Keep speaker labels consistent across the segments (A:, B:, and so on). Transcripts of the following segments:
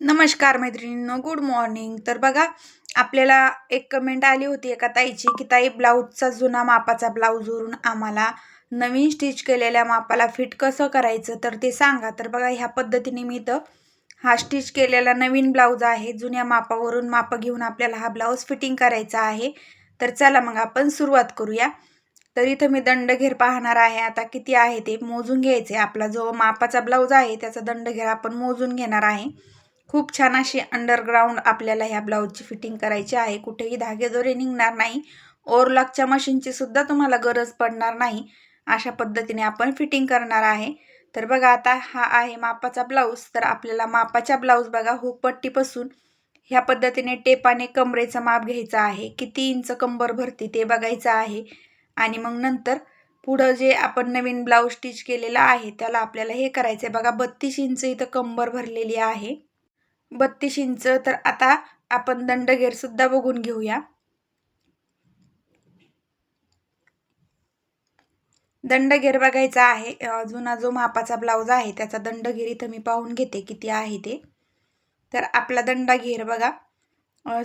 A: नमस्कार मैत्रिणींनो, good morning. तर बघा, आपल्याला एक कमेंट आली होती एका ताईची की ताई, ब्लाऊजचा जुना मापाचा ब्लाऊजवरून आम्हाला नवीन स्टिच केलेल्या मापाला फिट कसं करायचं तर ते सांगा. तर बघा, ह्या पद्धतीने मी इथं हा स्टिच केलेला नवीन ब्लाऊज आहे. जुन्या मापावरून माप घेऊन आपल्याला हा ब्लाऊज फिटिंग करायचा आहे. तर चला मग आपण सुरुवात करूया. तर इथं मी दंडघेर पाहणार आहे. आता किती आहे ते मोजून घ्यायचे. आपला जो मापाचा ब्लाऊज आहे त्याचा दंडघेर आपण मोजून घेणार आहे. खूप छान अशी अंडरग्राऊंड आपल्याला ह्या ब्लाऊजची फिटिंग करायची आहे. कुठेही धागेदोरे निघणार नाही. ओव्हरलॉकच्या मशीनची सुद्धा तुम्हाला गरज पडणार नाही. अशा पद्धतीने आपण फिटिंग करणार आहे. तर बघा, आता हा आहे मापाचा ब्लाऊज. तर आपल्याला मापाच्या ब्लाऊज बघा, हुकपट्टीपासून ह्या पद्धतीने टेपाने कमरेचं माप घ्यायचं आहे. किती इंच कंबर भरती ते बघायचं आहे. आणि मग नंतर पुढं जे आपण नवीन ब्लाऊज स्टिच केलेला आहे त्याला आपल्याला हे करायचं आहे. बघा, 32 इंच इथं कंबर भरलेली आहे. 32 इंच. तर आता आपण दंडघेर सुद्धा बघून घेऊया. दंडघेर बघायचा आहे. जुना जो मापाचा ब्लाऊज आहे त्याचा दंडघेर इथं मी पाहून घेते किती आहे ते. तर आपला दंडघेर बघा,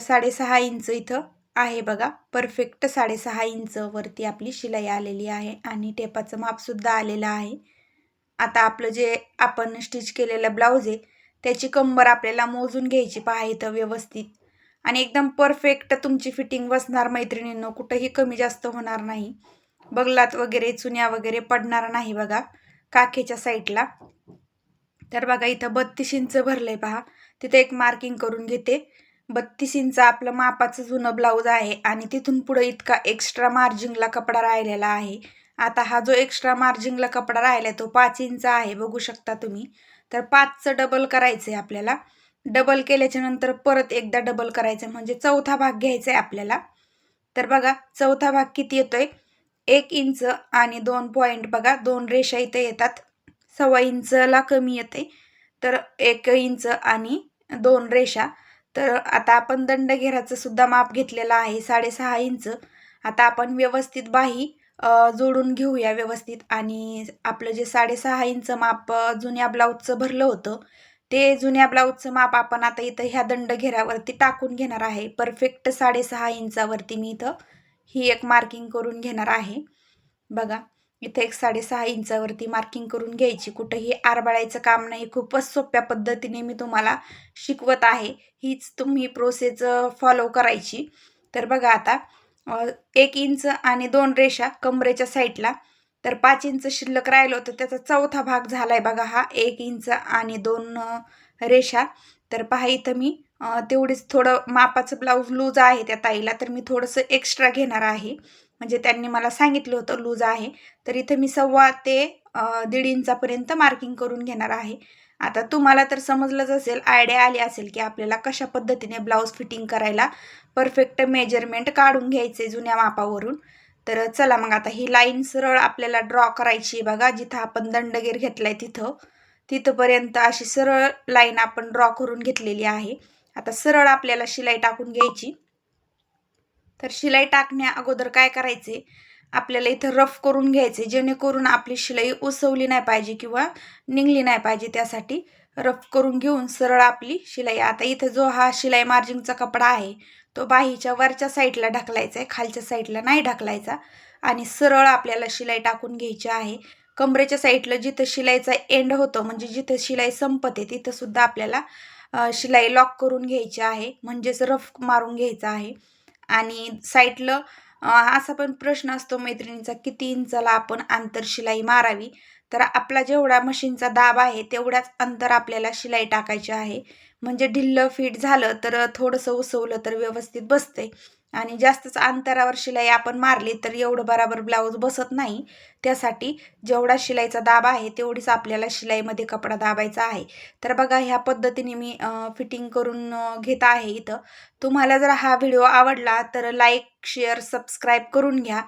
A: 6.5 इंच इथं आहे. बघा, परफेक्ट 6.5 इंच वरती आपली शिलाई आलेली आहे आणि टेपाचं माप सुद्धा आलेलं आहे. आता आपलं जे आपण स्टिच केलेलं ब्लाऊज आहे त्याची कंबर आपल्याला मोजून घ्यायची. पहा इथं व्यवस्थित आणि एकदम परफेक्ट तुमची फिटिंग बसणार मैत्रिणींनो. कुठंही कमी जास्त होणार नाही. बगलात वगैरे चुन्या वगैरे पडणार नाही. बघा, काखेच्या साईडला. तर बघा, इथं 32 इंच भरलंय पहा. तिथे एक मार्किंग करून घेते. 32 इंच आपलं मापाचं जुनं ब्लाऊज आहे आणि तिथून पुढे इतका एक्स्ट्रा मार्जिंगला कपडा राहिलेला आहे. आता हा जो एक्स्ट्रा मार्जिंगला कपडा राहिला तो 5 इंच आहे, बघू शकता तुम्ही. तर 5चं डबल करायचं आहे आपल्याला. डबल केल्याच्या नंतर परत एकदा डबल करायचं म्हणजे चौथा भाग घ्यायचा आहे आपल्याला. तर बघा, चौथा भाग किती येतोय? 1 इंच आणि 2 पॉईंट. बघा, 2 रेषा इथे येतात. 1.25 इंचला कमी येते. तर 1 इंच आणि 2 रेषा. तर आता आपण दंडघेराचं सुद्धा माप घेतलेलं आहे 6.5 इंच. आता आपण व्यवस्थित बाही जोडून घेऊया व्यवस्थित. आणि आपलं जे 6.5 इंच माप जुन्या ब्लाऊजचं भरलं होतं ते जुन्या ब्लाऊजचं माप आपण आता इथं ह्या दंडघेरावरती टाकून घेणार आहे. परफेक्ट 6.5 इंचावरती मी इथं ही एक मार्किंग करून घेणार आहे. बघा, इथे एक 6.5 इंचावरती मार्किंग करून घ्यायची. कुठंही आरबाळायचं काम नाही. खूपच सोप्या पद्धतीने मी तुम्हाला शिकवत आहे. हीच तुम्ही प्रोसेस फॉलो करायची. तर बघा, आता 1 इंच आणि 2 रेषा कमरेच्या साईडला. तर 5 इंच शिल्लक राहिलं होतं त्याचा चौथा भाग झालाय. बघा, हा 1 इंच आणि 2 रेषा. तर पहा, इथं मी तेवढीच थोडं मापाचं ब्लाऊज लूज आहे त्या ताईला, तर मी थोडंसं एक्स्ट्रा घेणार आहे. म्हणजे त्यांनी मला सांगितलं होतं लूज आहे. तर इथं मी 1.25 ते 1.5 इंचापर्यंत मार्किंग करून घेणार आहे. आता तुम्हाला तर समजलंच असेल, आयडिया आली असेल की आपल्याला कशा पद्धतीने ब्लाऊज फिटिंग करायला परफेक्ट मेजरमेंट काढून घ्यायचे जुन्या मापावरून. तर चला मग, आता ही लाईन सरळ आपल्याला ड्रॉ करायची. बघा, जिथं आपण दंडघेर घेतलाय तिथंपर्यंत अशी सरळ लाईन आपण ड्रॉ करून घेतलेली आहे. आता सरळ आपल्याला शिलाई टाकून घ्यायची. तर शिलाई टाकण्या अगोदर काय करायचे, आपल्याला इथं रफ करून घ्यायचे जेणेकरून आपली शिलाई उसवली नाही पाहिजे किंवा निघली नाही पाहिजे. त्यासाठी रफ करून घेऊन सरळ आपली शिलाई. आता इथं जो हा शिलाई मार्जिंगचा कपडा आहे तो बाहीच्या वरच्या साईडला ढकलायचा आहे, खालच्या साईडला नाही ढकलायचा. आणि सरळ आपल्याला शिलाई टाकून घ्यायची आहे. कमरेच्या साईडला जिथं शिलाईचा एंड होतो म्हणजे जिथं शिलाई संपते तिथं सुद्धा आपल्याला शिलाई लॉक करून घ्यायची आहे, म्हणजेच रफ मारून घ्यायचा आहे. आणि साईडला असा पण प्रश्न असतो मैत्रिणींचा, किती इंचाला आपण अंतर शिलाई मारावी. तर आपला जेवढा मशीनचा दाब आहे तेवढ्याच अंतर आपल्याला शिलाई टाकायची आहे. म्हणजे ढिल्लं फिट झालं तर थोडंसं उसवलं तर व्यवस्थित बसते. आणि जास्तच अंतरावर शिलाई आपण मारली तर एवढं बराबर ब्लाऊज बसत नाही. त्यासाठी जेवढा शिलाईचा दाब आहे तेवढीच आपल्याला शिलाईमध्ये कपडा दाबायचा आहे. तर बघा, ह्या पद्धतीने मी फिटिंग करून घेत आहे इथं. तुम्हाला जर हा व्हिडिओ आवडला तर लाईक, शेअर, सबस्क्राईब करून घ्या.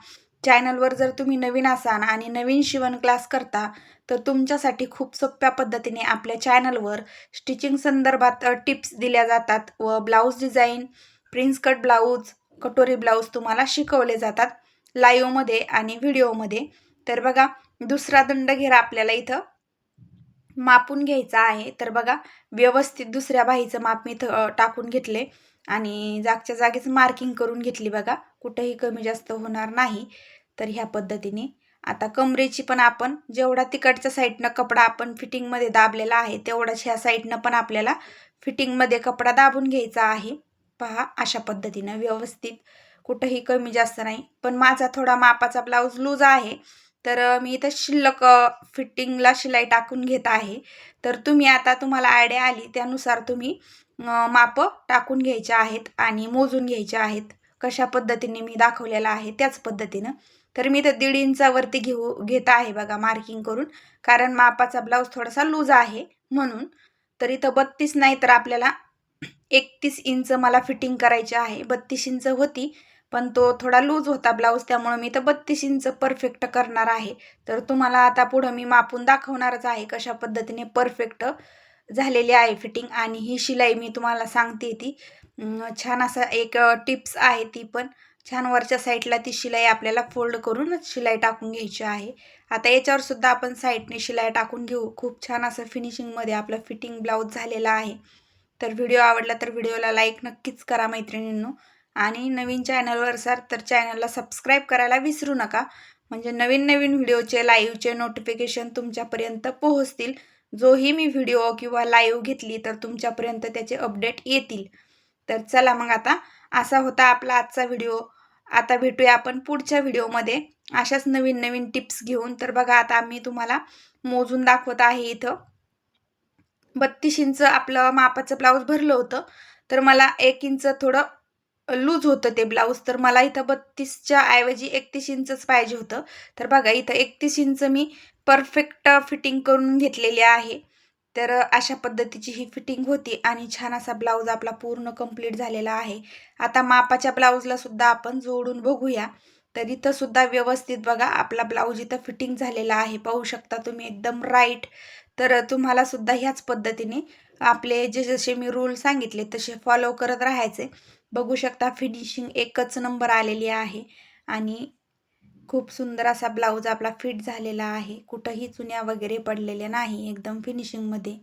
A: चॅनलवर जर तुम्ही नवीन असाल आणि नवीन शिवण क्लास करता तर तुमच्यासाठी खूप सोप्या पद्धतीने आपल्या चॅनलवर स्टिचिंग संदर्भात टिप्स दिल्या जातात व blouse design, prince cut blouse, कटोरी ब्लाऊज तुम्हाला शिकवले जातात लाईव्हमध्ये आणि व्हिडिओमध्ये. तर बघा, दुसरा दंडघेरा आपल्याला इथं मापून घ्यायचा आहे. तर बघा व्यवस्थित दुसऱ्या बाहीचं माप मी टाकून घेतले आणि जागच्या जागीच मार्किंग करून घेतली बघा, कुठेही कमी जास्त होणार नाही. तर ह्या पद्धतीने आता कमरेची पण आपण जेवढा तिकडच्या साईडनं कपडा आपण फिटिंगमध्ये दाबलेला आहे तेवढाच ह्या साईडनं पण आपल्याला फिटिंगमध्ये कपडा दाबून घ्यायचा आहे. पहा अशा पद्धतीनं व्यवस्थित, कुठंही कमी जास्त नाही. पण माझा थोडा मापाचा ब्लाऊज लूज आहे, तर मी इथं शिल्लक फिटिंगला शिलाई टाकून घेत आहे. तर तुम्ही आता तुम्हाला आयडिया आली त्यानुसार तुम्ही माप टाकून घ्यायचे आहेत आणि मोजून घ्यायचे आहेत. कशा पद्धतीने मी दाखवलेलं आहे त्याच पद्धतीनं. तर मी तर 1.5 इंचावरती घेत आहे बघा मार्किंग करून, कारण मापाचा ब्लाऊज थोडासा लूज आहे म्हणून. तर इथं 32 नाही तर आपल्याला 31 इंच मला फिटिंग करायची आहे. 32 इंच होती पण तो थोडा लूज होता ब्लाऊज, त्यामुळे मी तर 32 इंच परफेक्ट करणार आहे. तर तुम्हाला आता पुढं मी मापून दाखवणारच आहे कशा पद्धतीने परफेक्ट झालेली आहे फिटिंग. आणि ही शिलाई मी तुम्हाला सांगते ती छान असा एक टिप्स आहे, ती पण छान वरच्या साईडला ती शिलाई आपल्याला फोल्ड करून शिलाई टाकून घ्यायची आहे. आता याच्यावर सुद्धा आपण साईडने शिलाई टाकून घेऊ. खूप छान असं फिनिशिंगमध्ये आपलं फिटिंग ब्लाऊज झालेला आहे. तर व्हिडिओ आवडला तर व्हिडिओला लाईक नक्कीच करा मैत्रिणींनो, आणि नवीन चॅनलवर असाल तर चॅनलला सबस्क्राईब करायला विसरू नका, म्हणजे नवीन नवीन व्हिडिओचे लाईव्हचे नोटिफिकेशन तुमच्यापर्यंत पोहोचतील. जोही मी व्हिडिओ किंवा लाईव्ह घेतली तर तुमच्यापर्यंत त्याचे अपडेट येतील. तर चला मग आता असा होता आपला आजचा व्हिडिओ. आता भेटूया आपण पुढच्या व्हिडिओमध्ये अशाच नवीन नवीन टिप्स घेऊन. तर बघा आता मी तुम्हाला मोजून दाखवत आहे. इथं 32 इंच आपलं मापाचं ब्लाऊज भरलं होतं, तर मला 1 इंच थोडं लूज होतं ते ब्लाऊज, तर मला इथं 32च्या ऐवजी 31 इंचच पाहिजे होतं. तर बघा इथं 31 इंच मी परफेक्ट फिटिंग करून घेतलेली आहे. तर अशा पद्धतीची ही फिटिंग होती आणि छान असा ब्लाऊज आपला पूर्ण कंप्लीट झालेला आहे. आता मापाच्या ब्लाऊजला सुद्धा आपण जोडून बघूया. तर इथं सुद्धा व्यवस्थित बघा आपला ब्लाऊज इथं फिटिंग झालेला आहे, पाहू शकता तुम्ही एकदम राईट. तर तुम्हाला सुद्धा ह्याच पद्धतीने आपले जसे मी रूल सांगितले तसे फॉलो करत राहायचे. बघू शकता फिनिशिंग एकच नंबर आलेली आहे आणि खूप सुंदर असा ब्लाऊज आपला फिट झालेला आहे. कुठंही चुन्या वगैरे पडलेल्या नाही, एकदम फिनिशिंगमध्ये.